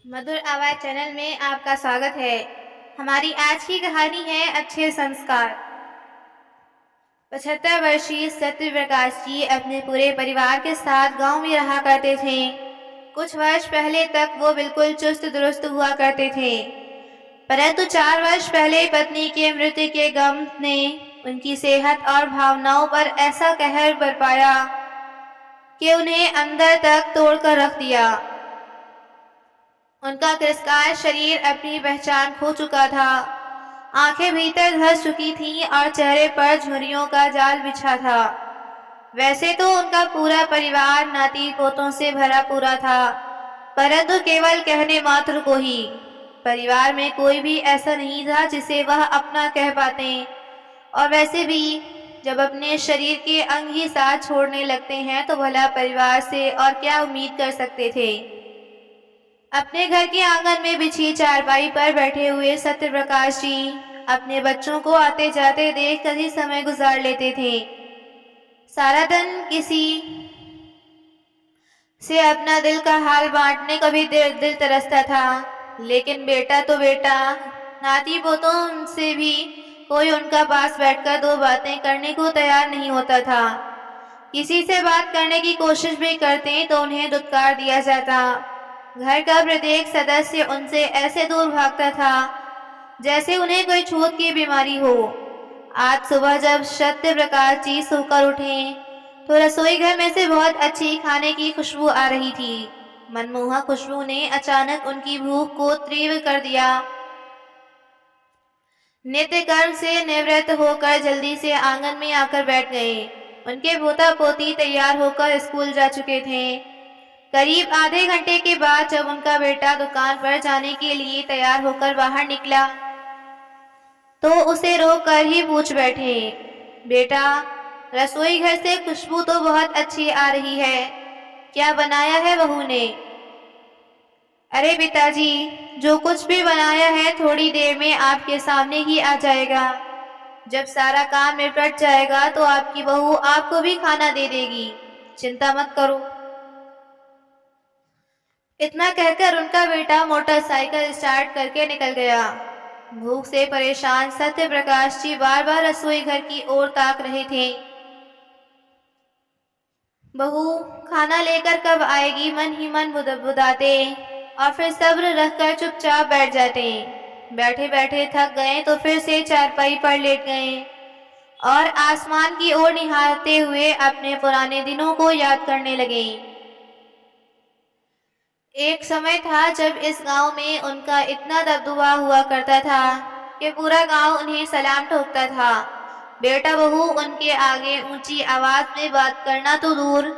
मधुर आवाज चैनल में आपका स्वागत है। हमारी आज की कहानी है अच्छे संस्कार। 75 वर्षीय सत्य प्रकाश जी अपने पूरे परिवार के साथ गांव में रहा करते थे। कुछ वर्ष पहले तक वो बिल्कुल चुस्त दुरुस्त हुआ करते थे, परंतु 4 वर्ष पहले पत्नी के मृत्यु के गम ने उनकी सेहत और भावनाओं पर ऐसा कहर बरपाया कि उन्हें अंदर तक तोड़कर रख दिया। उनका तिरस्कार शरीर अपनी पहचान खो चुका था, आंखें भीतर धंस चुकी थीं और चेहरे पर झुर्रियों का जाल बिछा था। वैसे तो उनका पूरा परिवार नाती पोतों से भरा पूरा था, परंतु केवल कहने मात्र को ही। परिवार में कोई भी ऐसा नहीं था जिसे वह अपना कह पाते, और वैसे भी जब अपने शरीर के अंग ही साथ छोड़ने लगते हैं तो भला परिवार से और क्या उम्मीद कर सकते थे। अपने घर के आंगन में बिछी चारपाई पर बैठे हुए सत्य प्रकाश जी अपने बच्चों को आते जाते देख कर ही समय गुजार लेते थे। सारा दिन किसी से अपना दिल का हाल बांटने का भी दिल तरसता था, लेकिन बेटा तो बेटा, नाती पोतों से भी कोई उनका पास बैठकर दो बातें करने को तैयार नहीं होता था। किसी से बात करने की कोशिश भी करते तो उन्हें दुत्कार दिया जाता। घर का प्रत्येक सदस्य उनसे ऐसे दूर भागता था जैसे उन्हें कोई छूत की बीमारी हो। आज सुबह जब सत्य प्रकाश जी सोकर उठे तो रसोई घर में से बहुत अच्छी खाने की खुशबू आ रही थी। मनमोहक खुशबू ने अचानक उनकी भूख को तीव्र कर दिया। नित्य कर्म से निवृत्त होकर जल्दी से आंगन में आकर बैठ गए। उनके पोता पोती तैयार होकर स्कूल जा चुके थे। करीब आधे घंटे के बाद जब उनका बेटा दुकान पर जाने के लिए तैयार होकर बाहर निकला तो उसे रोक कर ही पूछ बैठे, बेटा, रसोई घर से खुशबू तो बहुत अच्छी आ रही है, क्या बनाया है बहू ने? अरे पिताजी, जो कुछ भी बनाया है थोड़ी देर में आपके सामने ही आ जाएगा। जब सारा काम निपट जाएगा तो आपकी बहू आपको भी खाना दे देगी, चिंता मत करो। इतना कहकर उनका बेटा मोटरसाइकिल स्टार्ट करके निकल गया। भूख से परेशान सत्य प्रकाश जी बार बार रसोई घर की ओर ताक रहे थे। बहू खाना लेकर कब आएगी, मन ही मन बुदाते और फिर सब्र रखकर चुपचाप बैठ जाते। बैठे बैठे थक गए तो फिर से चारपाई पर लेट गए और आसमान की ओर निहारते हुए अपने पुराने दिनों को याद करने लगे। एक समय था जब इस गांव में उनका इतना दबदबा हुआ करता था कि पूरा गांव उन्हें सलाम ठोकता था। बेटा बहू उनके आगे ऊंची आवाज में बात करना तो दूर,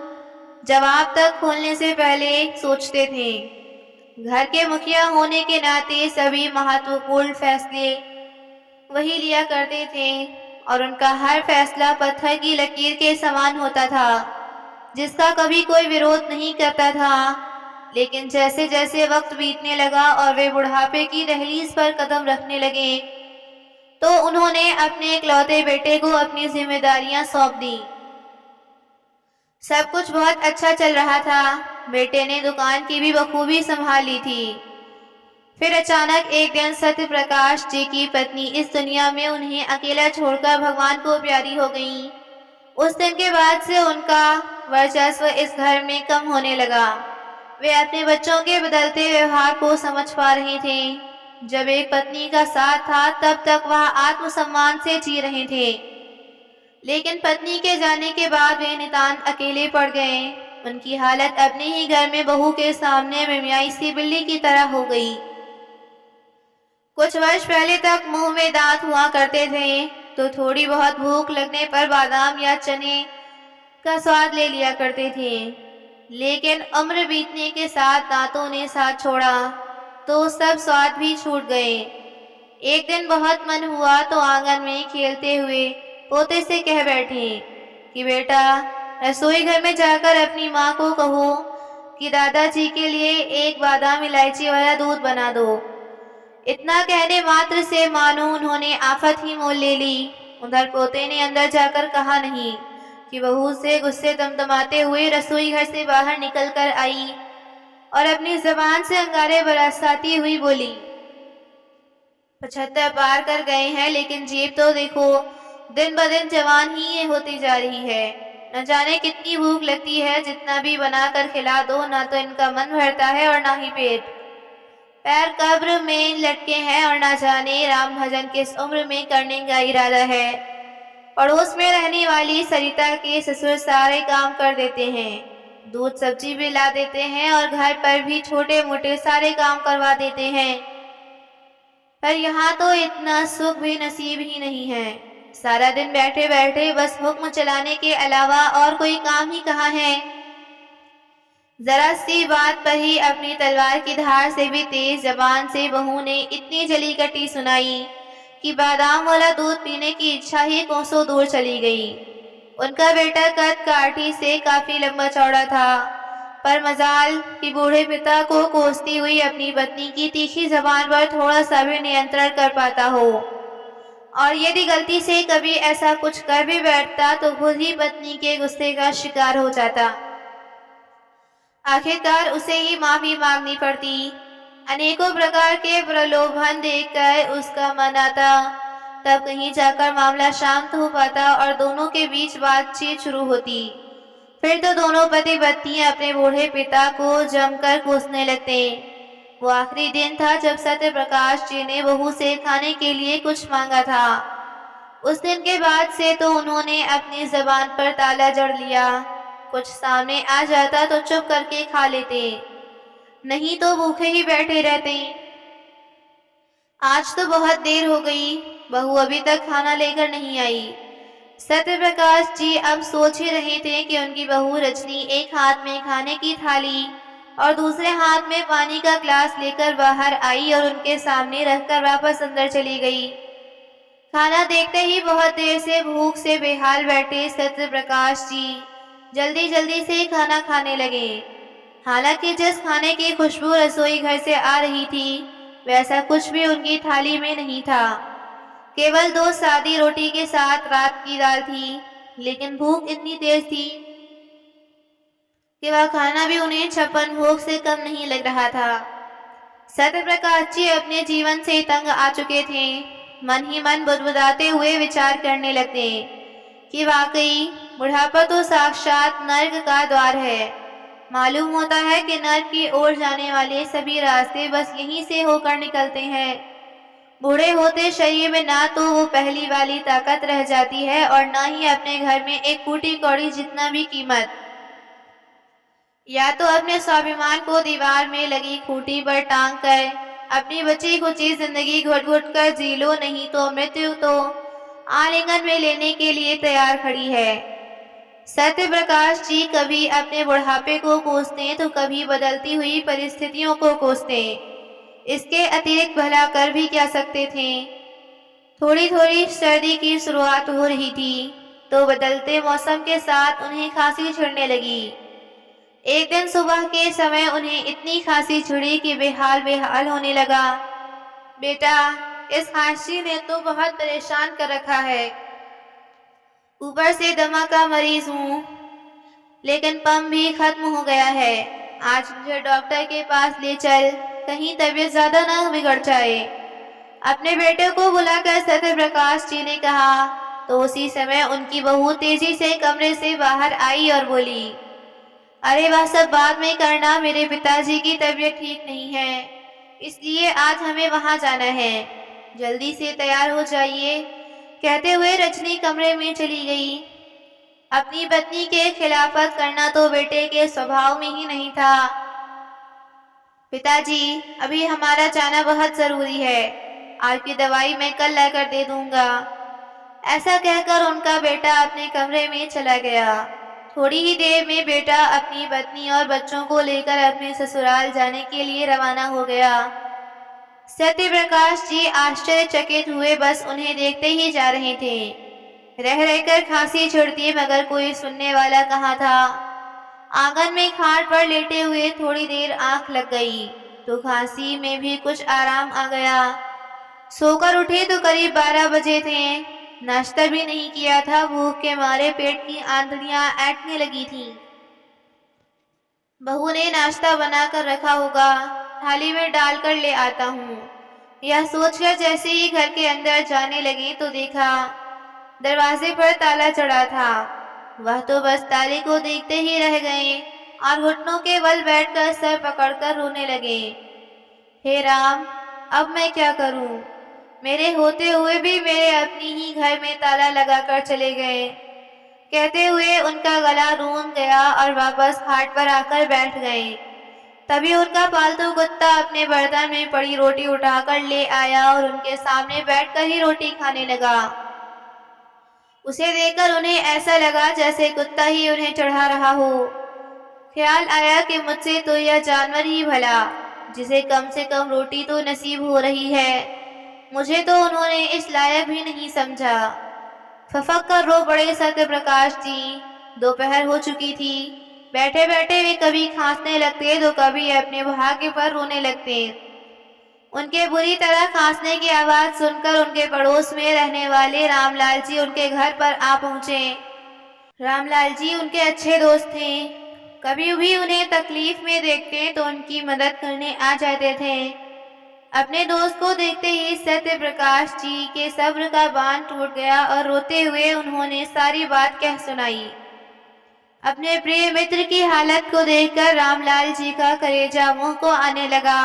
जवाब तक खोलने से पहले सोचते थे। घर के मुखिया होने के नाते सभी महत्वपूर्ण फैसले वही लिया करते थे और उनका हर फैसला पत्थर की लकीर के समान होता था, जिसका कभी कोई विरोध नहीं करता था। लेकिन जैसे जैसे वक्त बीतने लगा और वे बुढ़ापे की दहलीज पर कदम रखने लगे तो उन्होंने अपने इकलौते बेटे को अपनी जिम्मेदारियां सौंप दी। सब कुछ बहुत अच्छा चल रहा था। बेटे ने दुकान की भी बखूबी संभाल ली थी। फिर अचानक एक दिन सत्य प्रकाश जी की पत्नी इस दुनिया में उन्हें अकेला छोड़कर भगवान को प्यारी हो गई। उस दिन के बाद से उनका वर्चस्व इस घर में कम होने लगा। वे अपने बच्चों के बदलते व्यवहार को समझ पा रहे थे। जब एक पत्नी का साथ था तब तक वह आत्मसम्मान से जी रहे थे, लेकिन पत्नी के जाने के बाद वे नितांत अकेले पड़ गए। उनकी हालत अपने ही घर में बहू के सामने मिमियाई सी बिल्ली की तरह हो गई। कुछ वर्ष पहले तक मुंह में दांत हुआ करते थे तो थोड़ी बहुत भूख लगने पर बादाम या चने का स्वाद ले लिया करते थे, लेकिन उम्र बीतने के साथ दांतों ने साथ छोड़ा तो सब स्वाद भी छूट गए। एक दिन बहुत मन हुआ तो आंगन में खेलते हुए पोते से कह बैठे कि बेटा, रसोई घर में जाकर अपनी माँ को कहो कि दादाजी के लिए एक बादाम इलायची वाला दूध बना दो। इतना कहने मात्र से मानो उन्होंने आफत ही मोल ले ली। उधर पोते ने अंदर जाकर कहा नहीं कि बहू से गुस्से दमदमाते हुए रसोई घर से बाहर निकल कर आई और अपनी जबान से अंगारे बरसाती हुई बोली, 75 पार कर गए हैं, लेकिन जेब तो देखो, दिन ब दिन जवान ही ये होती जा रही है। न जाने कितनी भूख लगती है, जितना भी बना कर खिला दो, ना तो इनका मन भरता है और ना ही पेट। पैर कब्र में लटके हैं और ना जाने राम भजन किस उम्र में करने का इरादा है। पड़ोस में रहने वाली सरिता के ससुर सारे काम कर देते हैं, दूध सब्जी भी ला देते हैं और घर पर भी छोटे मोटे सारे काम करवा देते हैं। पर यहाँ तो इतना सुख भी नसीब ही नहीं है। सारा दिन बैठे बैठे बस हुक्म चलाने के अलावा और कोई काम ही कहाँ है। जरा सी बात पर ही अपनी तलवार की धार से भी तेज जबान से बहू ने इतनी जली कटी सुनाई कि बादाम वाला दूध पीने की इच्छा ही कोसों दूर चली गई। उनका बेटा कद काठी से काफी लंबा चौड़ा था, पर मजाल कि बूढ़े पिता को कोसती हुई अपनी पत्नी की तीखी जबान पर थोड़ा सा भी नियंत्रण कर पाता हो, और यदि गलती से कभी ऐसा कुछ कर भी बैठता तो खुद ही पत्नी के गुस्से का शिकार हो जाता। आखिरकार उसे ही माफी मांगनी पड़ती। अनेकों प्रकार के प्रलोभन देखकर उसका मन आता, तब कहीं जाकर मामला शांत हो पाता और दोनों के बीच बातचीत शुरू होती। फिर तो दोनों पति पत्नी अपने बूढ़े पिता को जमकर कोसने लगते। वो आखिरी दिन था जब सत्य प्रकाश जी ने बहू से खाने के लिए कुछ मांगा था। उस दिन के बाद से तो उन्होंने अपनी जबान पर ताला जड़ लिया। कुछ सामने आ जाता तो चुप करके खा लेते, नहीं तो भूखे ही बैठे रहते। आज तो बहुत देर हो गई, बहू अभी तक खाना लेकर नहीं आई। सत्य प्रकाश जी अब सोच ही रहे थे कि उनकी बहू रजनी एक हाथ में खाने की थाली और दूसरे हाथ में पानी का ग्लास लेकर बाहर आई और उनके सामने रखकर वापस अंदर चली गई। खाना देखते ही बहुत देर से भूख से बेहाल बैठे सत्य प्रकाश जी जल्दी जल्दी से खाना खाने लगे। हालांकि जिस खाने की खुशबू रसोई घर से आ रही थी, वैसा कुछ भी उनकी थाली में नहीं था। केवल 2 सादी रोटी के साथ रात की दाल थी, लेकिन भूख इतनी तेज थी कि वह खाना भी उन्हें 56 भोग से कम नहीं लग रहा था। सत्य प्रकाश जी अपने जीवन से तंग आ चुके थे। मन ही मन बुदबुदाते हुए विचार करने लगते कि वाकई बुढ़ापा तो साक्षात नर्क का द्वार है। मालूम होता है कि नर्क की ओर जाने वाले सभी रास्ते बस यहीं से होकर निकलते हैं। बूढ़े होते शरीर में ना तो वो पहली वाली ताकत रह जाती है और ना ही अपने घर में एक फूटी कौड़ी जितना भी कीमत। या तो अपने स्वाभिमान को दीवार में लगी खूंटी पर टांग कर अपनी बची खुची जिंदगी घुट घुट कर जी लो, नहीं तो मृत्यु तो आलिंगन में लेने के लिए तैयार खड़ी है। सत्य प्रकाश जी कभी अपने बुढ़ापे को कोसते तो कभी बदलती हुई परिस्थितियों को कोसते। इसके अतिरिक्त भला कर भी क्या सकते थे। थोड़ी थोड़ी सर्दी की शुरुआत हो रही थी तो बदलते मौसम के साथ उन्हें खांसी छिड़ने लगी। एक दिन सुबह के समय उन्हें इतनी खांसी छिड़ी कि बेहाल बेहाल होने लगा। बेटा, इस खांसी ने तो बहुत परेशान कर रखा है, ऊपर से दमा का मरीज हूँ, लेकिन पम भी खत्म हो गया है। आज मुझे डॉक्टर के पास ले चल, कहीं तबीयत ज्यादा न बिगड़ जाए। अपने बेटे को बुलाकर सत्य प्रकाश जी ने कहा तो उसी समय उनकी बहू तेजी से कमरे से बाहर आई और बोली, अरे वह सब बाद में करना, मेरे पिताजी की तबीयत ठीक नहीं है, इसलिए आज हमें वहां जाना है, जल्दी से तैयार हो जाइए। कहते हुए रजनी कमरे में चली गई। अपनी पत्नी के खिलाफत करना तो बेटे के स्वभाव में ही नहीं था। पिताजी, अभी हमारा जाना बहुत जरूरी है, आपकी दवाई मैं कल लाकर दे दूंगा। ऐसा कहकर उनका बेटा अपने कमरे में चला गया। थोड़ी ही देर में बेटा अपनी पत्नी और बच्चों को लेकर अपने ससुराल जाने के लिए रवाना हो गया। सत्य प्रकाश जी आश्चर्यचकित हुए बस उन्हें देखते ही जा रहे थे। रह रहकर खांसी छिड़ती मगर कोई सुनने वाला कहाँ था। आंगन में खाट पर लेटे हुए थोड़ी देर आंख लग गई तो खांसी में भी कुछ आराम आ गया। सोकर उठे तो करीब 12 बजे थे। नाश्ता भी नहीं किया था, भूख के मारे पेट की आंतड़ियां ऐंठने लगी थीं। बहू ने नाश्ता बनाकर रखा होगा, थाली में डालकर ले आता हूँ। यह सोचकर जैसे ही घर के अंदर जाने लगी तो देखा दरवाजे पर ताला चढ़ा था। वह तो बस ताले को देखते ही रह गए और घुटनों के बल बैठकर सर पकड़कर रोने लगे। हे राम, अब मैं क्या करूं? मेरे होते हुए भी मेरे अपनी ही घर में ताला लगाकर चले गए। कहते हुए उनका गला रूंध गया और वापस खाट पर आकर बैठ गए। तभी उनका पालतू कुत्ता अपने बर्तन में पड़ी रोटी उठाकर ले आया और उनके सामने बैठकर ही रोटी खाने लगा। उसे देखकर उन्हें ऐसा लगा जैसे कुत्ता ही उन्हें चढ़ा रहा हो। ख्याल आया कि मुझसे तो यह जानवर ही भला, जिसे कम से कम रोटी तो नसीब हो रही है, मुझे तो उन्होंने इस लायक भी नहीं समझा। फफक कर रो पड़े सत्य प्रकाश जी। दोपहर हो चुकी थी। बैठे बैठे वे कभी खांसने लगते तो कभी अपने भाग्य पर रोने लगते। उनके बुरी तरह खांसने की आवाज सुनकर उनके पड़ोस में रहने वाले रामलाल जी उनके घर पर आ पहुंचे। रामलाल जी उनके अच्छे दोस्त थे। कभी भी उन्हें तकलीफ में देखते तो उनकी मदद करने आ जाते थे। अपने दोस्त को देखते ही सत्य प्रकाश जी के सब्र का बांध टूट गया और रोते हुए उन्होंने सारी बात कह सुनाई। अपने प्रिय मित्र की हालत को देखकर रामलाल जी का कलेजा मुंह को आने लगा।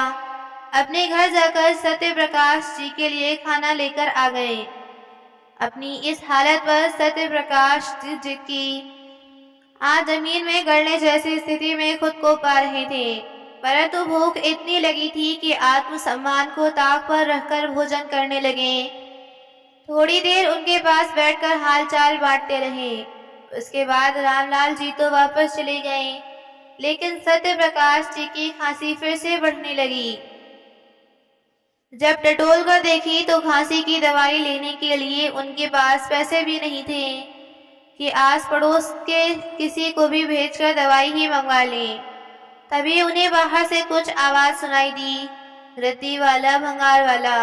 अपने घर जाकर सत्य प्रकाश जी के लिए खाना लेकर आ गए। अपनी इस हालत पर सत्य प्रकाश जी की आज जमीन में गड़ने जैसी स्थिति में खुद को पा रहे थे, परंतु भूख इतनी लगी थी कि आत्मसम्मान को ताक पर रखकर भोजन करने लगे। थोड़ी देर उनके पास बैठकर हालचाल बांटते रहे। उसके बाद रामलाल जी तो वापस चले गए, लेकिन सत्य प्रकाश जी की खांसी फिर से बढ़ने लगी। जब टटोल कर देखी तो खांसी की दवाई लेने के लिए उनके पास पैसे भी नहीं थे कि आस पड़ोस के किसी को भी भेजकर दवाई ही मंगवा लें। तभी उन्हें बाहर से कुछ आवाज सुनाई दी, रद्दी वाला, भंगार वाला।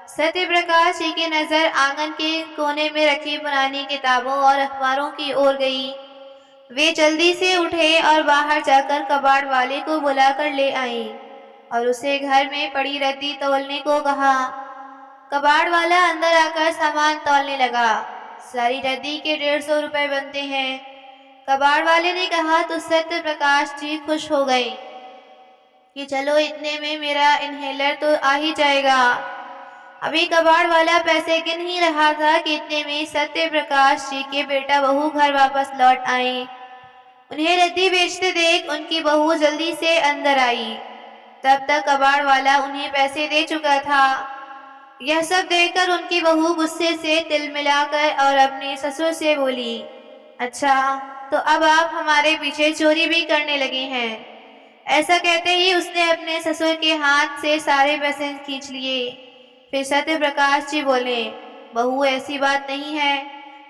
सत्य प्रकाश जी की नजर आंगन के कोने में रखी पुरानी किताबों और अखबारों की ओर गई। वे जल्दी से उठे और बाहर जाकर कबाड़ वाले को बुलाकर ले आई और उसे घर में पड़ी रद्दी तौलने को कहा। कबाड़ वाला अंदर आकर सामान तौलने लगा। सारी रद्दी के 150 रुपए बनते हैं। कबाड़ वाले ने कहा तो सत्य प्रकाश जी खुश हो गए कि चलो इतने में मेरा इनहेलर तो आ ही जाएगा। अभी कबाड़ वाला पैसे गिन ही रहा था कि इतने में सत्य प्रकाश जी के बेटा बहू घर वापस लौट आए। उन्हें रद्दी बेचते देख उनकी बहू जल्दी से अंदर आई। तब तक कबाड़ वाला उन्हें पैसे दे चुका था। यह सब देखकर उनकी बहू गुस्से से तिलमिलाकर और अपने ससुर से बोली, अच्छा तो अब आप हमारे पीछे चोरी भी करने लगे हैं। ऐसा कहते ही उसने अपने ससुर के हाथ से सारे पैसे खींच लिए। फिर सत्य प्रकाश जी बोले, बहू ऐसी बात नहीं है,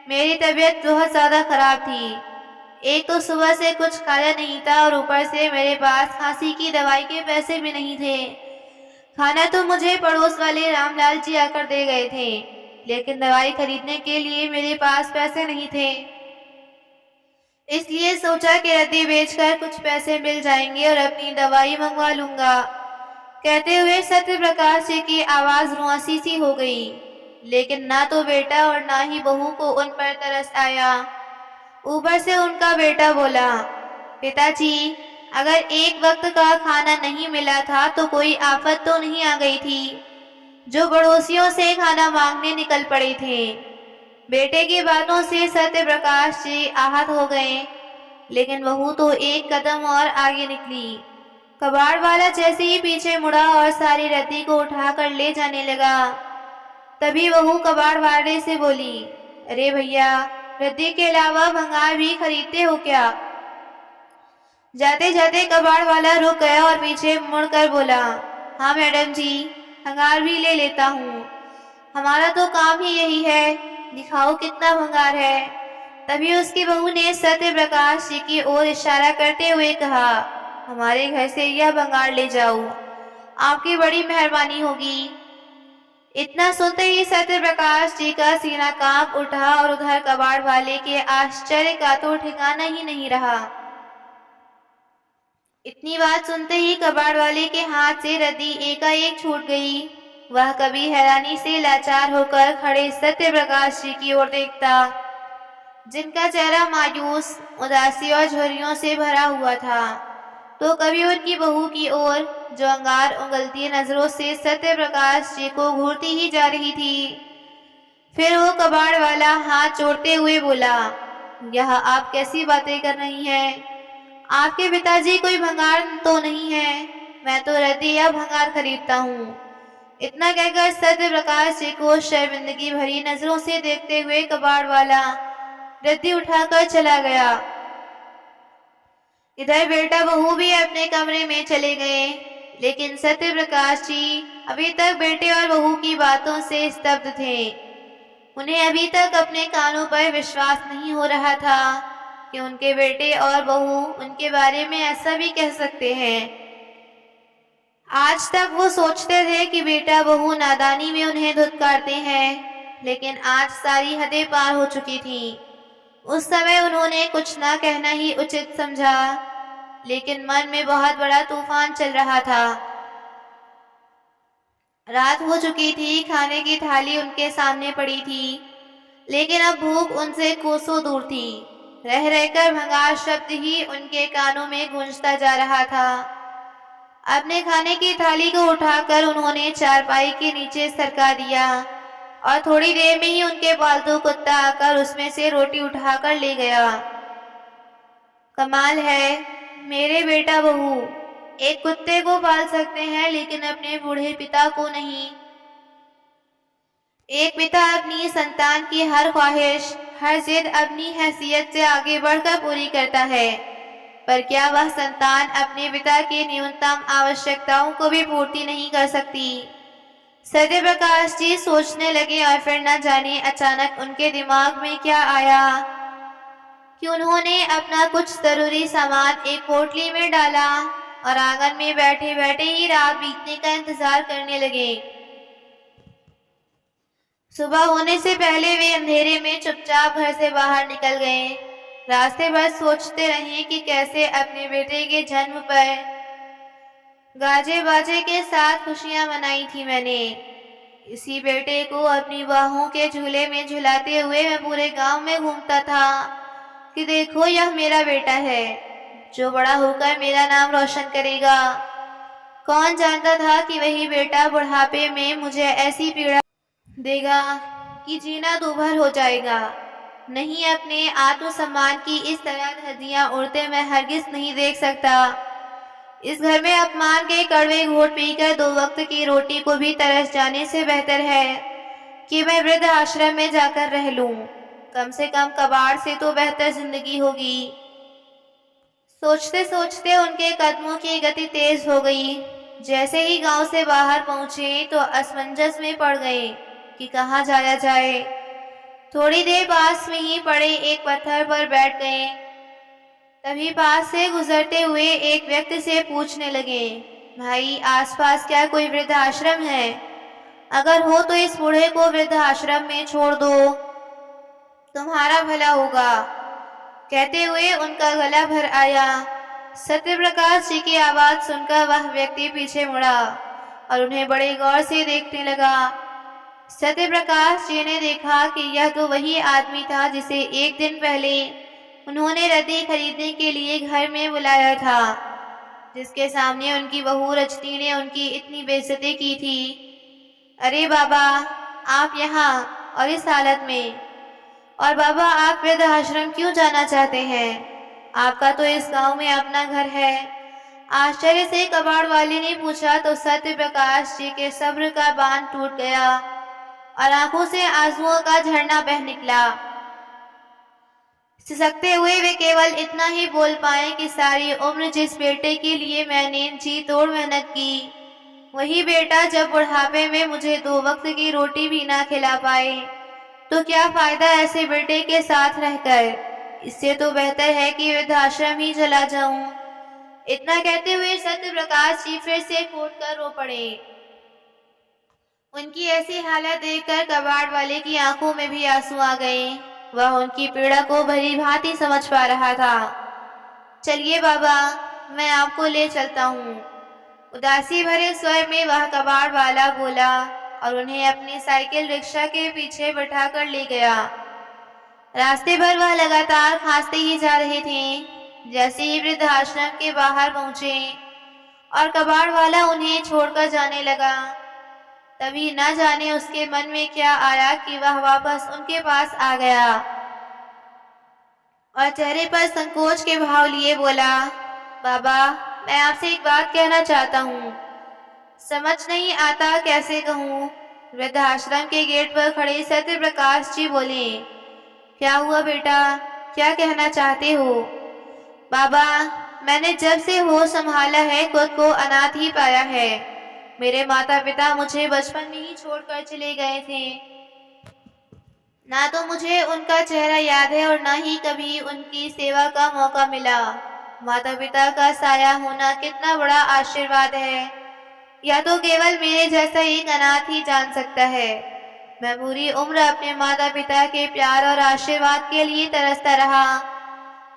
मेरी तबीयत बहुत ज़्यादा खराब थी। एक तो सुबह से कुछ खाया नहीं था और ऊपर से मेरे पास खांसी की दवाई के पैसे भी नहीं थे। खाना तो मुझे पड़ोस वाले रामलाल जी आकर दे गए थे, लेकिन दवाई खरीदने के लिए मेरे पास पैसे नहीं थे। इसलिए सोचा कि रद्दी बेचकर कुछ पैसे मिल जाएंगे और अपनी दवाई मंगवा लूंगा। कहते हुए सत्य प्रकाश जी की आवाज रुआसी सी हो गई, लेकिन ना तो बेटा और ना ही बहू को उन पर तरस आया। ऊपर से उनका बेटा बोला, पिताजी अगर एक वक्त का खाना नहीं मिला था तो कोई आफत तो नहीं आ गई थी जो पड़ोसियों से खाना मांगने निकल पड़े थे। बेटे की बातों से सत्य प्रकाश जी आहत हो गए, लेकिन बहू तो एक कदम और आगे निकली। कबाड़ वाला जैसे ही पीछे मुड़ा और सारी रद्दी को उठाकर ले जाने लगा, तभी बहू कबाड़ वाले से बोली, अरे भैया रद्दी के अलावा भंगार भी खरीदते हो क्या? जाते जाते कबाड़ वाला रुक गया और पीछे मुड़कर बोला, हाँ मैडम जी, भंगार भी ले लेता हूँ, हमारा तो काम ही यही है, दिखाओ कितना भंगार है। तभी उसकी बहू ने सत्य प्रकाश जी की ओर इशारा करते हुए कहा, हमारे घर से यह भंगार ले जाओ, आपकी बड़ी मेहरबानी होगी। इतना सुनते ही सत्य प्रकाश जी का सीना कांप उठा और उधर कबाड़ वाले के आश्चर्य का तो ठिकाना ही नहीं रहा। इतनी बात सुनते ही कबाड़ वाले के हाथ से रद्दी एकाएक छूट गई। वह कभी हैरानी से लाचार होकर खड़े सत्य प्रकाश जी की ओर देखता, जिनका चेहरा मायूस, उदासी और झुर्रियों से भरा हुआ था, तो कभी उनकी बहू की ओर, जो अंगार उंगलती नजरों से सत्य प्रकाश जी को घूरती ही जा रही थी। फिर वो कबाड़ वाला हाथ जोड़ते हुए बोला, यह आप कैसी बातें कर रही हैं? आपके पिताजी कोई भंगार तो नहीं है? मैं तो रद्दी या भंगार खरीदता हूँ। इतना कहकर सत्य प्रकाश जी को शर्मिंदगी भरी नजरों से देखते हुए कबाड़ वाला रद्दी उठाकर चला गया। इधर बेटा बहू भी अपने कमरे में चले गए, लेकिन सत्य प्रकाश जी अभी तक बेटे और बहू की बातों से स्तब्ध थे। उन्हें अभी तक अपने कानों पर विश्वास नहीं हो रहा था कि उनके बेटे और बहू उनके बारे में ऐसा भी कह सकते हैं। आज तक वो सोचते थे कि बेटा बहू नादानी में उन्हें धुतकारते हैं, लेकिन आज सारी हदें पार हो चुकी थीं। उस समय उन्होंने कुछ ना कहना ही उचित समझा, लेकिन मन में बहुत बड़ा तूफान चल रहा था। रात हो चुकी थी, खाने की थाली उनके सामने पड़ी थी, लेकिन अब भूख उनसे कोसों दूर थी। रह रहकर भंगार शब्द ही उनके कानों में गूंजता जा रहा था। अपने खाने की थाली को उठाकर उन्होंने चारपाई के नीचे सरका दिया और थोड़ी देर में ही उनके पालतू कुत्ता आकर उसमें से रोटी उठाकर ले गया। कमाल है, मेरे बेटा बहू एक कुत्ते को पाल सकते हैं, लेकिन अपने बूढ़े पिता को नहीं। एक पिता अपनी संतान की हर ख्वाहिश, हर जिद अपनी हैसियत से आगे बढ़कर पूरी करता है, पर क्या वह संतान अपने पिता की न्यूनतम आवश्यकताओं को भी पूर्ति नहीं कर सकती? सत्य प्रकाश जी सोचने लगे और फिर न जाने अचानक उनके दिमाग में क्या आया कि उन्होंने अपना कुछ जरूरी सामान एक पोटली में डाला और आंगन में बैठे बैठे ही रात बीतने का इंतजार करने लगे। सुबह होने से पहले वे अंधेरे में चुपचाप घर से बाहर निकल गए। रास्ते भर सोचते रहे कि कैसे अपने बेटे के जन्म पर गाजे बाजे के साथ खुशियां मनाई थी मैंने। इसी बेटे को अपनी बाहों के झूले में झुलाते हुए मैं पूरे गांव में घूमता था कि देखो यह मेरा बेटा है, जो बड़ा होकर मेरा नाम रोशन करेगा। कौन जानता था कि वही बेटा बुढ़ापे में मुझे ऐसी पीड़ा देगा कि जीना दूभर हो जाएगा। नहीं, अपने आत्मसम्मान की इस तरह धज्जियां उड़ते मैं हरगिज नहीं देख सकता। इस घर में अपमान के कड़वे घूंट पीकर 2 वक्त की रोटी को भी तरस जाने से बेहतर है कि मैं वृद्ध आश्रम में जाकर रह लूं। कम से कम कबाड़ से तो बेहतर जिंदगी होगी। सोचते सोचते उनके कदमों की गति तेज हो गई। जैसे ही गांव से बाहर पहुंचे तो असमंजस में पड़ गए कि कहाँ जाया जाए। थोड़ी देर पास में ही पड़े एक पत्थर पर बैठ गए। तभी पास से गुजरते हुए एक व्यक्ति से पूछने लगे, भाई आसपास क्या कोई वृद्ध आश्रम है? अगर हो तो इस बूढ़े को वृद्ध आश्रम में छोड़ दो, तुम्हारा भला होगा। कहते हुए उनका गला भर आया। सत्य प्रकाश जी की आवाज सुनकर वह व्यक्ति पीछे मुड़ा और उन्हें बड़े गौर से देखने लगा। सत्य प्रकाश जी ने देखा कि यह तो वही आदमी था जिसे एक दिन पहले उन्होंने रद्दी खरीदने के लिए घर में बुलाया था, जिसके सामने उनकी बहू रजनी ने उनकी इतनी बेइज्जती की थी। अरे बाबा, आप यहाँ और इस हालत में? और बाबा, आप वृद्ध आश्रम क्यों जाना चाहते हैं? आपका तो इस गांव में अपना घर है। आश्चर्य से कबाड़ वाले ने पूछा तो सत्य प्रकाश जी के सब्र का बांध टूट गया और आंखों से आंसुओं का झरना बह निकला। सिसकते हुए वे केवल इतना ही बोल पाए कि सारी उम्र जिस बेटे के लिए मैंने जी तोड़ मेहनत की, वही बेटा जब बुढ़ापे में मुझे 2 वक्त की रोटी भी ना खिला पाए तो क्या फायदा ऐसे बेटे के साथ रहकर? इससे तो बेहतर है कि वृद्धाश्रम ही चला जाऊं। इतना कहते हुए सत्य प्रकाश जी फिर से फूट कर रो पड़े। उनकी ऐसी हालत देखकर कबाड़ वाले की आंखों में भी आंसू आ गए। वह उनकी पीड़ा को भली भांति समझ पा रहा था। चलिए बाबा, मैं आपको ले चलता हूँ। उदासी भरे स्वर में वह कबाड़ वाला बोला और उन्हें अपनी साइकिल रिक्शा के पीछे बैठाकर ले गया। रास्ते भर वह लगातार खांसते ही जा रहे थे। जैसे ही वृद्धाश्रम के बाहर पहुंचे और कबाड़ वाला उन्हें छोड़कर जाने लगा, तभी न जाने उसके मन में क्या आया कि वह वापस उनके पास आ गया और चेहरे पर संकोच के भाव लिए बोला, बाबा, मैं आपसे एक बात कहना चाहता हूँ। समझ नहीं आता कैसे कहूँ। वृद्धाश्रम के गेट पर खड़े सत्य प्रकाश जी बोले, क्या हुआ बेटा, क्या कहना चाहते हो? बाबा, मैंने जब से होश संभाला है खुद को अनाथ ही पाया है। मेरे माता पिता मुझे बचपन में ही छोड़कर चले गए थे। ना तो मुझे उनका चेहरा याद है और ना ही कभी उनकी सेवा का मौका मिला। माता पिता का साया होना कितना बड़ा आशीर्वाद है, या तो केवल मेरे जैसा एक अनाथ ही जान सकता है। मैं पूरी उम्र अपने माता पिता के प्यार और आशीर्वाद के लिए तरसता रहा।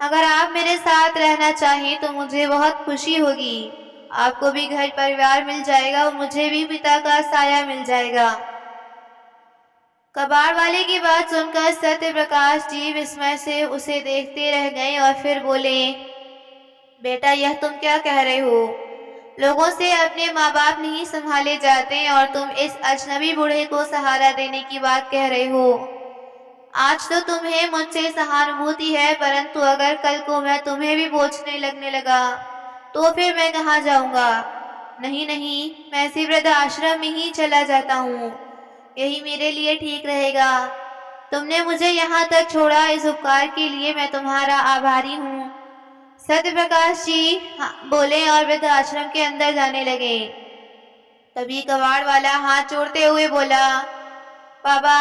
अगर आप मेरे साथ रहना चाहें तो मुझे बहुत खुशी होगी। आपको भी घर परिवार मिल जाएगा और मुझे भी पिता का साया मिल जाएगा। कबाड़ वाले की बात सुनकर सत्य प्रकाश जी विस्मय से उसे देखते रह गए और फिर बोले, बेटा, यह तुम क्या कह रहे हो? लोगों से अपने माँ बाप नहीं संभाले जाते और तुम इस अजनबी बूढ़े को सहारा देने की बात कह रहे हो। आज तो तुम्हें मुझसे सहानुभूति है, परंतु अगर कल को मैं तुम्हें भी बोझने लगने लगा तो फिर मैं कहाँ जाऊंगा? नहीं नहीं, मैं इसी वृद्धाश्रम में ही चला जाता हूँ। यही मेरे लिए ठीक रहेगा। तुमने मुझे यहाँ तक छोड़ा, इस उपकार के लिए मैं तुम्हारा आभारी हूँ। सत्य प्रकाश जी बोले और वृद्धाश्रम के अंदर जाने लगे। तभी कबाड़ वाला हाथ जोड़ते हुए बोला, बाबा,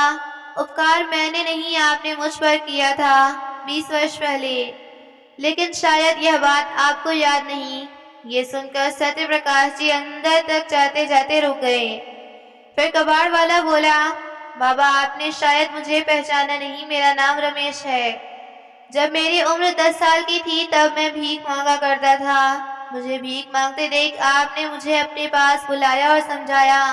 उपकार मैंने नहीं, आपने मुझ पर किया था 20 वर्ष पहले, लेकिन शायद यह बात आपको याद नहीं। ये सुनकर सत्य प्रकाश जी अंदर तक जाते जाते रुक गए। फिर कबाड़ वाला बोला, बाबा, आपने शायद मुझे पहचाना नहीं। मेरा नाम रमेश है। जब मेरी उम्र 10 साल की थी तब मैं भीख मांगा करता था। मुझे भीख मांगते देख आपने मुझे अपने पास बुलाया और समझाया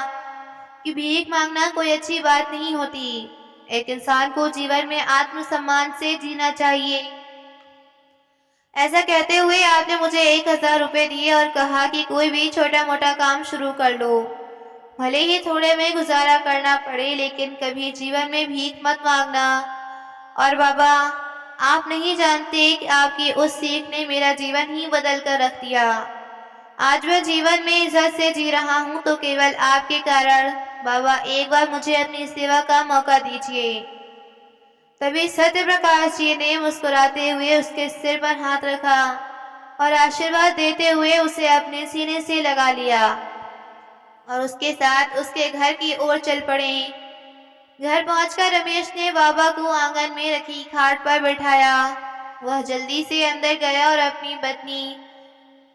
कि भीख मांगना कोई अच्छी बात नहीं होती। एक इंसान को जीवन में आत्मसम्मान से जीना चाहिए। ऐसा कहते हुए आपने मुझे 1000 रुपए दिए और कहा कि कोई भी छोटा मोटा काम शुरू कर लो, भले ही थोड़े में गुजारा करना पड़े, लेकिन कभी जीवन में भीख मत मांगना। और बाबा, आप नहीं जानते कि आपकी उस सीख ने मेरा जीवन ही बदल कर रख दिया। आज मैं जीवन में इज्जत से जी रहा हूँ तो केवल आपके कारण। बाबा, एक बार मुझे अपनी सेवा का मौका दीजिए। तभी सत्य प्रकाश जी ने मुस्कुराते हुए उसके सिर पर हाथ रखा और आशीर्वाद देते हुए उसे अपने सीने से लगा लिया और उसके साथ उसके घर की ओर चल पड़े। घर पहुंचकर रमेश ने बाबा को आंगन में रखी खाट पर बैठाया। वह जल्दी से अंदर गया और अपनी पत्नी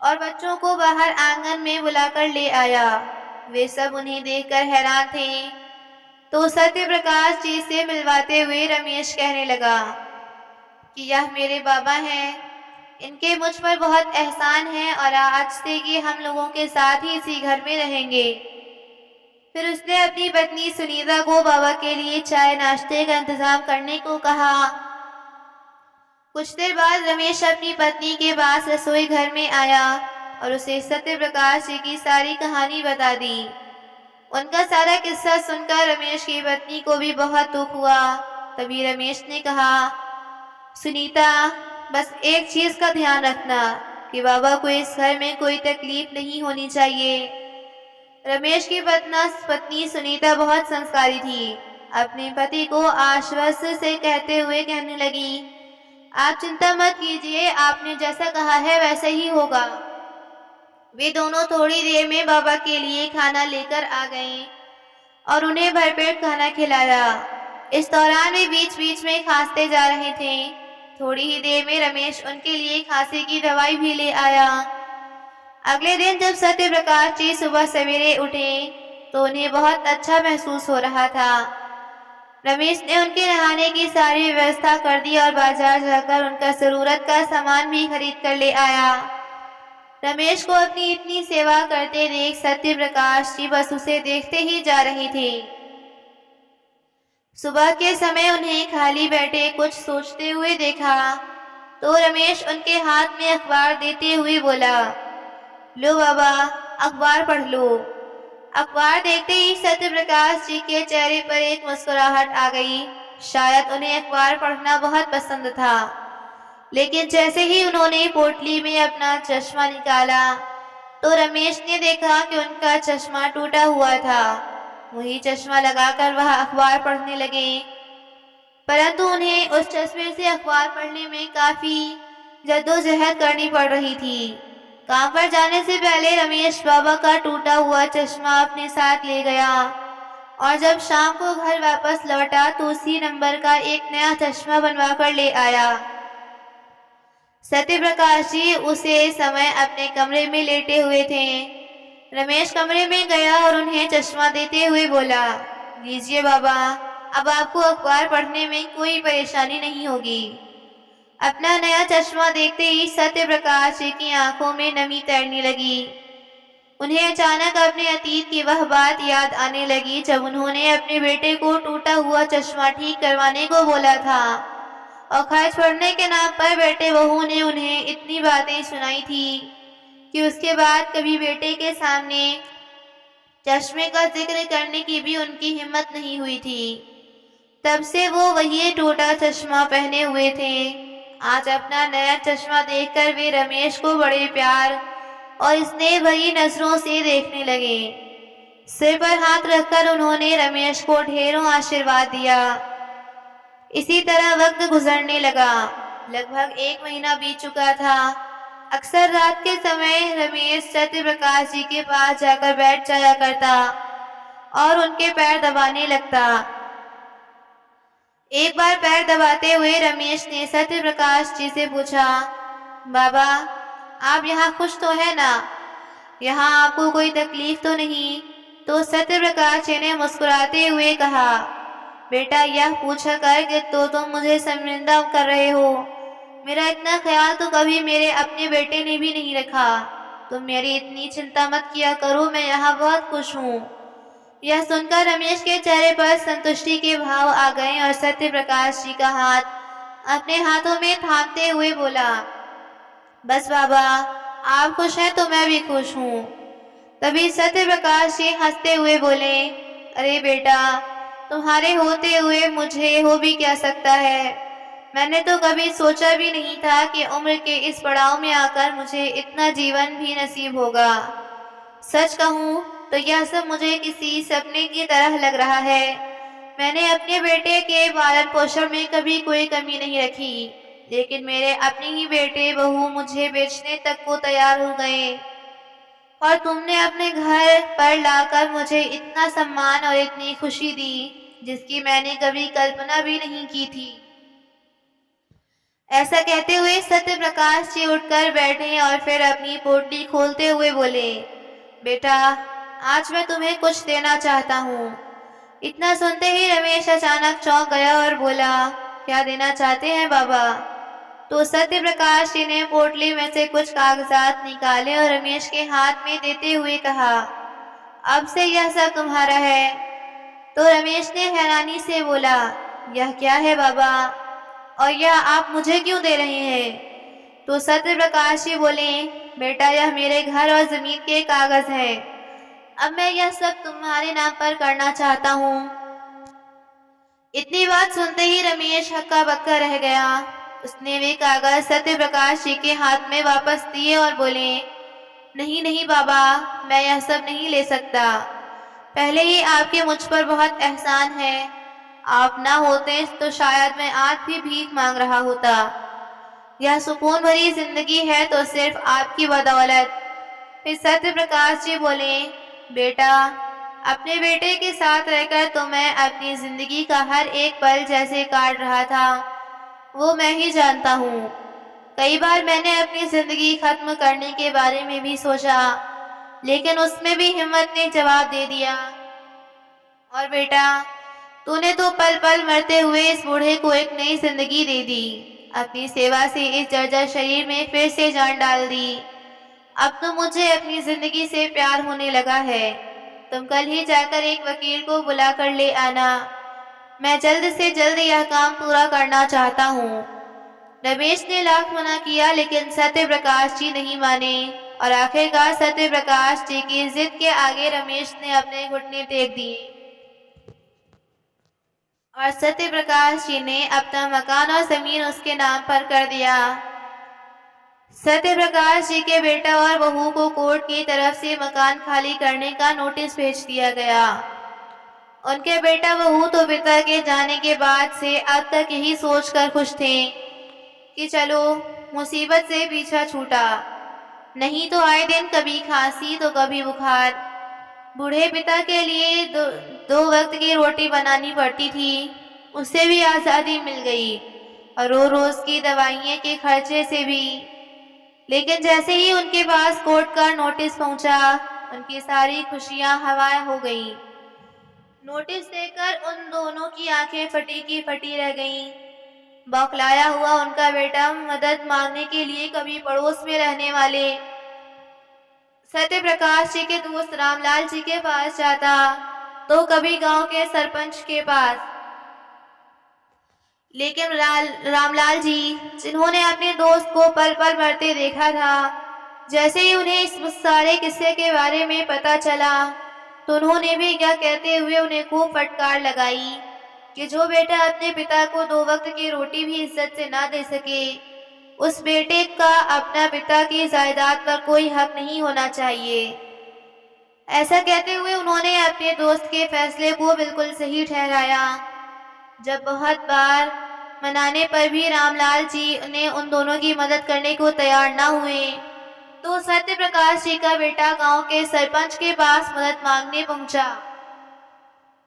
और बच्चों को बाहर आंगन में बुलाकर ले आया। वे सब उन्हें देखकर हैरान थे। तो सत्य प्रकाश जी से मिलवाते हुए रमेश कहने लगा कि यह मेरे बाबा हैं। इनके मुझ पर बहुत एहसान है और आज से ये हम लोगों के साथ ही इसी घर में रहेंगे। फिर उसने अपनी पत्नी सुनीता को बाबा के लिए चाय नाश्ते का इंतजाम करने को कहा। कुछ देर बाद रमेश अपनी पत्नी के पास रसोई घर में आया और उसे सत्य प्रकाश जी की सारी कहानी बता दी। उनका सारा किस्सा सुनकर रमेश की पत्नी को भी बहुत दुख हुआ। तभी रमेश ने कहा, सुनीता, बस एक चीज का ध्यान रखना कि बाबा को इस घर में कोई तकलीफ नहीं होनी चाहिए। रमेश की पत्नी सुनीता बहुत संस्कारी थी। अपने पति को आश्वस्त से कहते हुए कहने लगी, आप चिंता मत कीजिए, आपने जैसा कहा है वैसे ही होगा। वे दोनों थोड़ी देर में बाबा के लिए खाना लेकर आ गए और उन्हें भरपेट खाना खिलाया। इस दौरान वे बीच बीच में खांसते जा रहे थे। थोड़ी ही देर में रमेश उनके लिए खांसी की दवाई भी ले आया। अगले दिन जब सत्य प्रकाश जी सुबह सवेरे उठे तो उन्हें बहुत अच्छा महसूस हो रहा था। रमेश ने उनके नहाने की सारी व्यवस्था कर दी और बाजार जाकर उनका जरूरत का सामान भी खरीद कर ले आया। रमेश को अपनी इतनी सेवा करते देख सत्य प्रकाश जी बस उसे देखते ही जा रहे थे। सुबह के समय उन्हें खाली बैठे कुछ सोचते हुए देखा तो रमेश उनके हाथ में अखबार देते हुए बोला, लो बाबा, अखबार पढ़ लो। अखबार देखते ही सत्य प्रकाश जी के चेहरे पर एक मुस्कुराहट आ गई। शायद उन्हें अखबार पढ़ना बहुत पसंद था, लेकिन जैसे ही उन्होंने पोटली में अपना चश्मा निकाला तो रमेश ने देखा कि उनका चश्मा टूटा हुआ था। वही चश्मा लगाकर वह अखबार पढ़ने लगे, परंतु उन्हें उस चश्मे से अखबार पढ़ने में काफी जद्दोजहद करनी पड़ रही थी। काम पर जाने से पहले रमेश बाबा का टूटा हुआ चश्मा अपने साथ ले गया और जब शाम को घर वापस लौटा तो उसी नंबर का एक नया चश्मा बनवा कर ले आया। सत्य प्रकाश जी उसे समय अपने कमरे में लेटे हुए थे। रमेश कमरे में गया और उन्हें चश्मा देते हुए बोला, लीजिए बाबा, अब आपको अखबार पढ़ने में कोई परेशानी नहीं होगी। अपना नया चश्मा देखते ही सत्य प्रकाश जी की आंखों में नमी तैरने लगी। उन्हें अचानक अपने अतीत की वह बात याद आने लगी जब उन्होंने अपने बेटे को टूटा हुआ चश्मा ठीक करवाने को बोला था और खर्च पड़ने के नाम पर बेटे बहू ने उन्हें इतनी बातें सुनाई थी कि उसके बाद कभी बेटे के सामने चश्मे का जिक्र करने की भी उनकी हिम्मत नहीं हुई थी। तब से वो वही टूटा चश्मा पहने हुए थे। आज अपना नया चश्मा देखकर वे रमेश को बड़े प्यार और स्नेह भरी नजरों से देखने लगे। सिर पर हाथ रखकर उन्होंने रमेश को ढेरों आशीर्वाद दिया। इसी तरह वक्त गुजरने लगा। लगभग 1 महीना बीत चुका था। अक्सर रात के समय रमेश सत्य प्रकाश जी के पास जाकर बैठ जाया करता और उनके पैर दबाने लगता। एक बार पैर दबाते हुए रमेश ने सत्य प्रकाश जी से पूछा, बाबा, आप यहाँ खुश तो है ना? यहाँ आपको कोई तकलीफ तो नहीं? तो सत्य प्रकाश जी ने मुस्कुराते हुए कहा, बेटा, यह पूछा कर कि तो तुम मुझे शर्मिंदा कर रहे हो। मेरा इतना ख्याल तो कभी मेरे अपने बेटे ने भी नहीं रखा। तुम मेरी इतनी चिंता मत किया करो, मैं यहाँ बहुत खुश हूँ। यह सुनकर रमेश के चेहरे पर संतुष्टि के भाव आ गए और सत्य प्रकाश जी का हाथ अपने हाथों में थामते हुए बोला, बस बाबा, आप खुश हैं तो मैं भी खुश हूँ। तभी सत्य प्रकाश जी हंसते हुए बोले, अरे बेटा, तुम्हारे होते हुए मुझे हो भी क्या सकता है। मैंने तो कभी सोचा भी नहीं था कि उम्र के इस पड़ाव में आकर मुझे इतना जीवन भी नसीब होगा। सच कहूँ तो यह सब मुझे किसी सपने की तरह लग रहा है। मैंने अपने बेटे के पालन पोषण में कभी कोई कमी नहीं रखी, लेकिन मेरे अपने ही बेटे बहू मुझे बेचने तक को तैयार हो गए और तुमने अपने घर पर लाकर मुझे इतना सम्मान और इतनी खुशी दी जिसकी मैंने कभी कल्पना भी नहीं की थी। ऐसा कहते हुए सत्य प्रकाश जी उठकर बैठे और फिर अपनी पोटली खोलते हुए बोले, बेटा, आज मैं तुम्हें कुछ देना चाहता हूँ। इतना सुनते ही रमेश अचानक चौंक गया और बोला, क्या देना चाहते हैं बाबा? तो सत्य प्रकाश जी ने पोटली में से कुछ कागजात निकाले और रमेश के हाथ में देते हुए कहा, अब से यह सब तुम्हारा है। तो रमेश ने हैरानी से बोला, यह क्या है बाबा, और यह आप मुझे क्यों दे रहे हैं? तो सत्य प्रकाश जी बोले, बेटा, यह मेरे घर और जमीन के कागज हैं। अब मैं यह सब तुम्हारे नाम पर करना चाहता हूँ। इतनी बात सुनते ही रमेश हक्का बक्का रह गया। उसने वे कागज सत्य प्रकाश जी के हाथ में वापस दिए और बोले, नहीं नहीं बाबा, मैं यह सब नहीं ले सकता। पहले ही आपके मुझ पर बहुत एहसान है। आप ना होते तो शायद मैं आज भी भीख मांग रहा होता। यह सुकून भरी जिंदगी है तो सिर्फ आपकी बदौलत। फिर सत्य प्रकाश जी बोले, बेटा, अपने बेटे के साथ रहकर तो मैं अपनी जिंदगी का हर एक पल जैसे काट रहा था, वो मैं ही जानता हूँ। कई बार मैंने अपनी जिंदगी खत्म करने के बारे में भी सोचा, लेकिन उसमें भी हिम्मत ने जवाब दे दिया, और बेटा, तूने तो पल पल मरते हुए इस बूढ़े को एक नई जिंदगी दे दी। अपनी सेवा से इस जर्जर शरीर में फिर से जान डाल दी। अब तो मुझे अपनी जिंदगी से प्यार होने लगा है। तुम कल ही जाकर एक वकील को बुला कर ले आना। मैं जल्द से जल्द यह काम पूरा करना चाहता हूँ। रमेश ने लाख मना किया, लेकिन सत्य प्रकाश जी नहीं माने और आखिरकार सत्य प्रकाश जी की जिद के आगे रमेश ने अपने घुटने टेक दिए और सत्य प्रकाश जी ने अपना मकान और जमीन उसके नाम पर कर दिया। सत्य प्रकाश जी के बेटा और बहू को कोर्ट की तरफ से मकान खाली करने का नोटिस भेज दिया गया। उनके बेटा बहू तो पिता के जाने के बाद से अब तक यही सोचकर खुश थे कि चलो मुसीबत से पीछा छूटा, नहीं तो आए दिन कभी खांसी तो कभी बुखार। बूढ़े पिता के लिए दो वक्त की रोटी बनानी पड़ती थी, उससे भी आज़ादी मिल गई और रोज की दवाइयों के खर्चे से भी। लेकिन जैसे ही उनके पास कोर्ट का नोटिस पहुंचा, उनकी सारी खुशियां हवा हो गईं। नोटिस देकर उन दोनों की आंखें फटी की फटी रह गईं। बौखलाया हुआ उनका बेटा मदद मांगने के लिए कभी पड़ोस में रहने वाले सत्य प्रकाश जी के दोस्त रामलाल जी के पास जाता, तो कभी गांव के सरपंच के पास। लेकिन रामलाल जी, जिन्होंने अपने दोस्त को पल पल मरते देखा था, जैसे ही उन्हें इस सारे किस्से के बारे में पता चला, तो उन्होंने भी क्या कहते हुए उन्हें खूब फटकार लगाई कि जो बेटा अपने पिता को दो वक्त की रोटी भी इज्जत से ना दे सके, उस बेटे का अपना पिता की जायदाद पर कोई हक नहीं होना चाहिए। ऐसा कहते हुए उन्होंने अपने दोस्त के फैसले को बिल्कुल सही ठहराया। जब बहुत बार मनाने पर भी रामलाल जी ने उन दोनों की मदद करने को तैयार न हुए, तो सत्य प्रकाश जी का बेटा गांव के सरपंच के पास मदद मांगने पहुंचा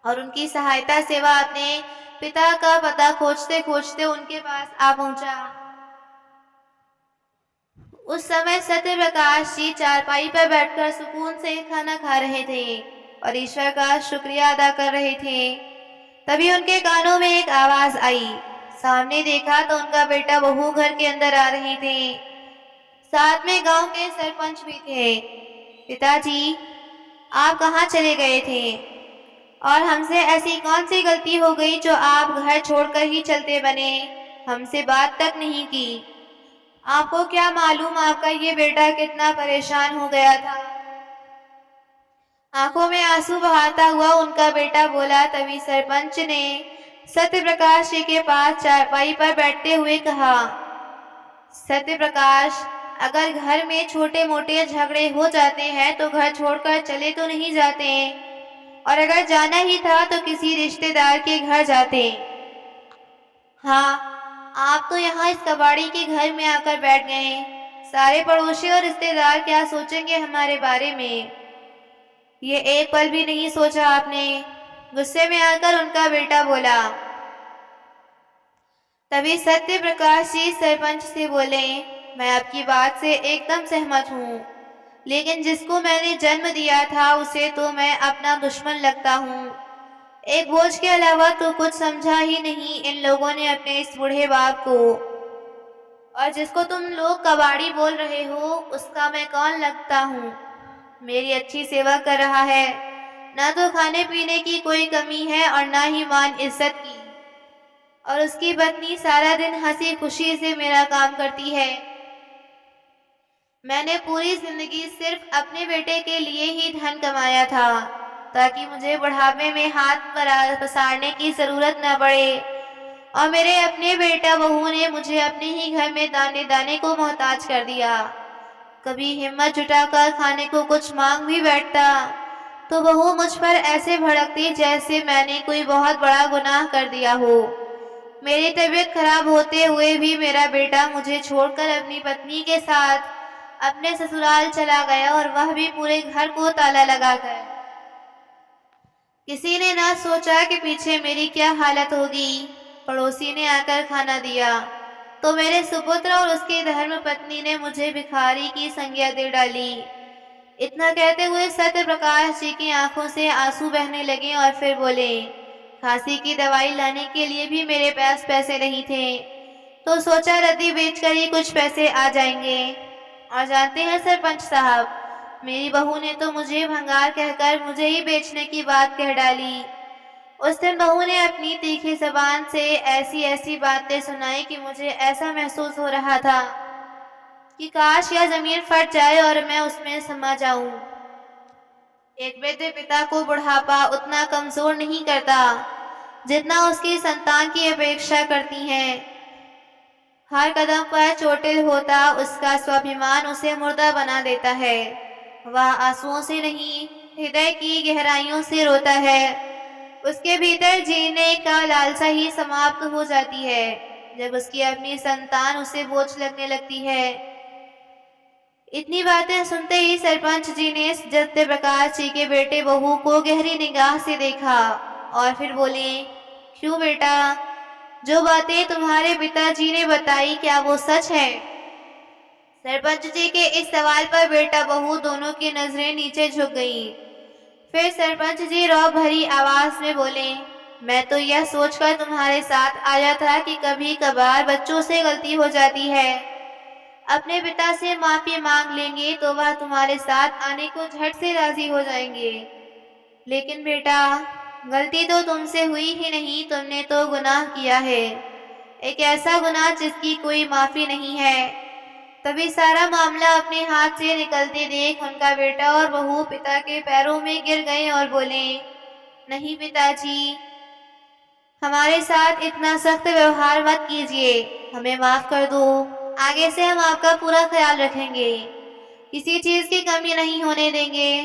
और उनकी सहायता सेवा अपने पिता का पता खोजते खोजते उनके पास आ पहुंचा। उस समय सत्य प्रकाश जी चारपाई पर बैठकर सुकून से खाना खा रहे थे और ईश्वर का शुक्रिया अदा कर रहे थे। तभी उनके कानों में एक आवाज आई। सामने देखा तो उनका बेटा बहू घर के अंदर आ रहे थे, साथ में गांव के सरपंच भी थे। पिताजी, आप कहाँ चले गए थे और हमसे ऐसी कौन सी गलती हो गई जो आप घर छोड़कर ही चलते बने, हमसे बात तक नहीं की? आपको क्या मालूम आपका ये बेटा कितना परेशान हो गया था। आंखों में आंसू बहाता हुआ उनका बेटा बोला। तभी सरपंच ने सत्य प्रकाश जी के पास चारपाई पर बैठते हुए कहा, सत्य प्रकाश, अगर घर में छोटे मोटे झगड़े हो जाते हैं तो घर छोड़कर चले तो नहीं जाते, और अगर जाना ही था तो किसी रिश्तेदार के घर जाते। हाँ, आप तो यहाँ इस कबाड़ी के घर में आकर बैठ गए। सारे पड़ोसी और रिश्तेदार क्या सोचेंगे हमारे बारे में, ये एक पल भी नहीं सोचा आपने। गुस्से में आकर उनका बेटा बोला। तभी सत्य प्रकाश जी सरपंच से बोले, मैं आपकी बात से एकदम सहमत हूँ, लेकिन जिसको मैंने जन्म दिया था उसे तो मैं अपना दुश्मन लगता हूँ। एक बोझ के अलावा तो कुछ समझा ही नहीं इन लोगों ने अपने इस बूढ़े बाप को। और जिसको तुम लोग कबाड़ी बोल रहे हो, उसका मैं कौन लगता हूँ? मेरी अच्छी सेवा कर रहा है, ना तो खाने पीने की कोई कमी है और ना ही मान इज्जत की। और उसकी पत्नी सारा दिन हंसी खुशी से मेरा काम करती है। मैंने पूरी जिंदगी सिर्फ अपने बेटे के लिए ही धन कमाया था, ताकि मुझे बुढ़ापे में हाथ पसारने की जरूरत न पड़े। और मेरे अपने बेटा बहू ने मुझे अपने ही घर में दाने दाने को मोहताज कर दिया। कभी हिम्मत जुटाकर खाने को कुछ मांग भी बैठता तो बहू मुझ पर ऐसे भड़कती जैसे मैंने कोई बहुत बड़ा गुनाह कर दिया हो। मेरी तबीयत खराब होते हुए भी मेरा बेटा मुझे छोड़कर अपनी पत्नी के साथ अपने ससुराल चला गया, और वह भी पूरे घर को ताला लगाकर। किसी ने ना सोचा कि पीछे मेरी क्या हालत होगी। पड़ोसी ने आकर खाना दिया तो मेरे सुपुत्र और उसकी धर्म पत्नी ने मुझे भिखारी की संज्ञा दे डाली। इतना कहते हुए सत्य प्रकाश जी की आंखों से आंसू बहने लगे और फिर बोले, खांसी की दवाई लाने के लिए भी मेरे पास पैसे नहीं थे, तो सोचा रद्दी बेचकर ही कुछ पैसे आ जाएंगे। और जानते हैं सरपंच साहब, मेरी बहू ने तो मुझे भंगार कहकर मुझे ही बेचने की बात कह डाली। उस दिन बहू ने अपनी तीखी ज़बान से ऐसी ऐसी बातें सुनाई कि मुझे ऐसा महसूस हो रहा था कि काश यह ज़मीन फट जाए और मैं उसमें समा जाऊं। एक वृद्ध पिता को बुढ़ापा उतना कमज़ोर नहीं करता जितना उसकी संतान की अपेक्षा करती है। हर कदम पर चोटिल होता उसका स्वाभिमान उसे मुर्दा बना देता है। वह आंसुओं से नहीं, हृदय की गहराइयों से रोता है। उसके भीतर जीने का लालसा ही समाप्त हो जाती है जब उसकी अपनी संतान उसे बोझ लगने लगती है। इतनी बातें सुनते ही सरपंच जी ने सत्य प्रकाश जी के बेटे बहू को गहरी निगाह से देखा और फिर बोले, क्यों बेटा, जो बातें तुम्हारे पिताजी ने बताई क्या वो सच है? सरपंच जी के इस सवाल पर बेटा बहू दोनों की नजरें नीचे झुक गईं। फिर सरपंच जी रौब भरी आवाज में बोले, मैं तो यह सोचकर तुम्हारे साथ आया था कि कभी कभार बच्चों से गलती हो जाती है, अपने पिता से माफी मांग लेंगे तो वह तुम्हारे साथ आने को झट से राजी हो जाएंगे। लेकिन बेटा, गलती तो तुमसे हुई ही नहीं, तुमने तो गुनाह किया है, एक ऐसा गुनाह जिसकी कोई माफी नहीं है। तभी सारा मामला अपने हाथ से निकलते देख उनका बेटा और बहू पिता के पैरों में गिर गए और बोले, नहीं पिताजी, हमारे साथ इतना सख्त व्यवहार मत कीजिए, हमें माफ कर दो। आगे से हम आपका पूरा ख्याल रखेंगे, किसी चीज की कमी नहीं होने देंगे।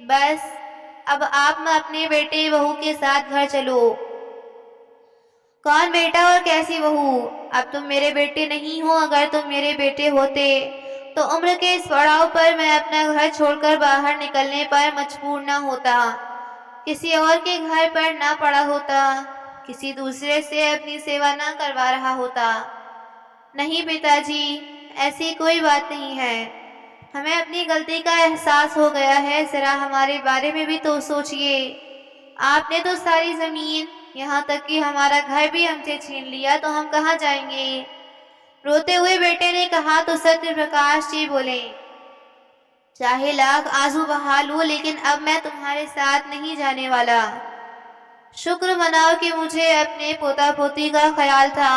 बस अब आप अपने बेटे बहू के साथ घर चलो। कौन बेटा और कैसी बहू? अब तुम मेरे बेटे नहीं हो। अगर तुम मेरे बेटे होते तो उम्र के इस पड़ाव पर मैं अपना घर छोड़कर बाहर निकलने पर मजबूर न होता, किसी और के घर पर ना पड़ा होता, किसी दूसरे से अपनी सेवा ना करवा रहा होता। नहीं पिताजी, ऐसी कोई बात नहीं है, हमें अपनी गलती का एहसास हो गया है। जरा हमारे बारे में भी तो सोचिए, आपने तो सारी जमीन, यहाँ तक कि हमारा घर भी हमसे छीन लिया, तो हम कहाँ जाएंगे? रोते हुए बेटे ने कहा तो सत्य प्रकाश जी बोले, चाहे लाख आंसू बहा लूं, लेकिन अब मैं तुम्हारे साथ नहीं जाने वाला। शुक्र मनाओ कि मुझे अपने पोता पोती का ख्याल था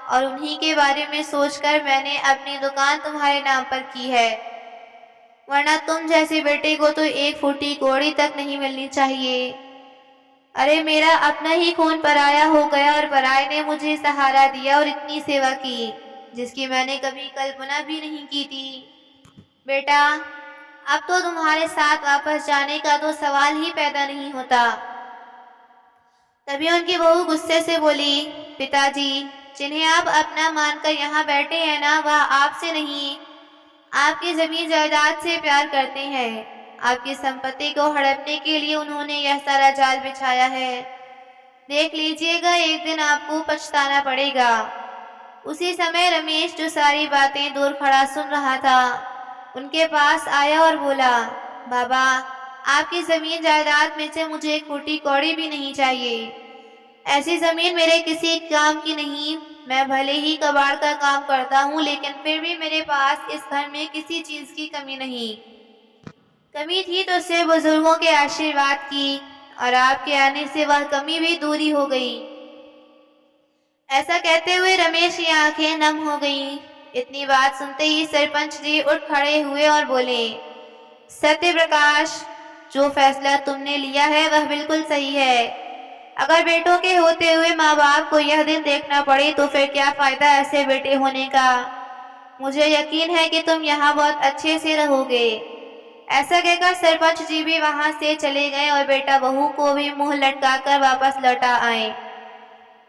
और उन्हीं के बारे में सोचकर मैंने अपनी दुकान तुम्हारे नाम पर की है, वरना तुम जैसे बेटे को तो एक फूटी कौड़ी तक नहीं मिलनी चाहिए। अरे मेरा अपना ही खून पराया हो गया और पराये ने मुझे सहारा दिया और इतनी सेवा की जिसकी मैंने कभी कल्पना भी नहीं की थी। बेटा, अब तो तुम्हारे साथ वापस जाने का तो सवाल ही पैदा नहीं होता। तभी उनकी बहू गुस्से से बोली, पिताजी, जिन्हें आप अपना मानकर यहाँ बैठे हैं ना, वह आपसे नहीं, आपकी जमीन जायदाद से प्यार करते हैं। आपकी संपत्ति को हड़पने के लिए उन्होंने यह सारा जाल बिछाया है। देख लीजिएगा, एक दिन आपको पछताना पड़ेगा। उसी समय रमेश, जो सारी बातें दूर खड़ा सुन रहा था, उनके पास आया और बोला, बाबा, आपकी जमीन जायदाद में से मुझे एक फूटी कौड़ी भी नहीं चाहिए। ऐसी जमीन मेरे किसी काम की नहीं। मैं भले ही कबाड़ का काम करता हूँ, लेकिन फिर भी मेरे पास इस घर में किसी चीज की कमी नहीं। कमी थी तो सिर्फ बुजुर्गों के आशीर्वाद की, और आपके आने से वह कमी भी दूरी हो गई। ऐसा कहते हुए रमेश की आंखें नम हो गईं। इतनी बात सुनते ही सरपंच जी उठ खड़े हुए और बोले, सत्य प्रकाश, जो फैसला तुमने लिया है वह बिल्कुल सही है। अगर बेटों के होते हुए माँ बाप को यह दिन देखना पड़े तो फिर क्या फायदा ऐसे बेटे होने का। मुझे यकीन है कि तुम यहाँ बहुत अच्छे से रहोगे। ऐसा कहकर सरपंच जी भी वहां से चले गए और बेटा बहू को भी मुंह लटकाकर वापस लौटा आए।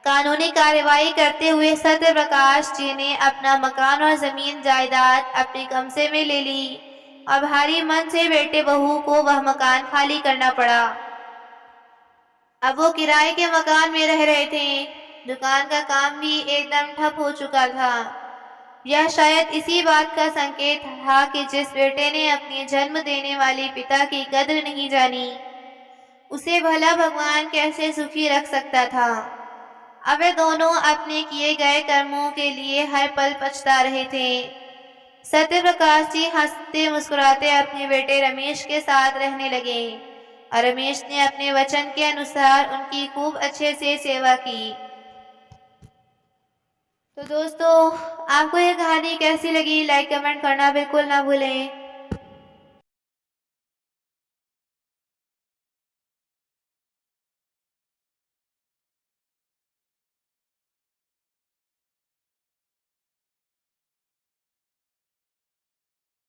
कानूनी कार्रवाई करते हुए सत्य प्रकाश जी ने अपना मकान और जमीन जायदाद अपने कब्जे में ले ली और भारी मन से बेटे बहू को वह मकान खाली करना पड़ा। अब वो किराए के मकान में रह रहे थे। दुकान का काम भी एकदम ठप हो चुका था। यह शायद इसी बात का संकेत था कि जिस बेटे ने अपनी जन्म देने वाले पिता की कद्र नहीं जानी, उसे भला भगवान कैसे सुखी रख सकता था। अब वे दोनों अपने किए गए कर्मों के लिए हर पल पछता रहे थे। सत्य प्रकाश जी हंसते मुस्कुराते अपने बेटे रमेश के साथ रहने लगे और रमेश ने अपने वचन के अनुसार उनकी खूब अच्छे से सेवा की। तो दोस्तों, आपको यह कहानी कैसी लगी, लाइक कमेंट करना बिल्कुल ना भूलें।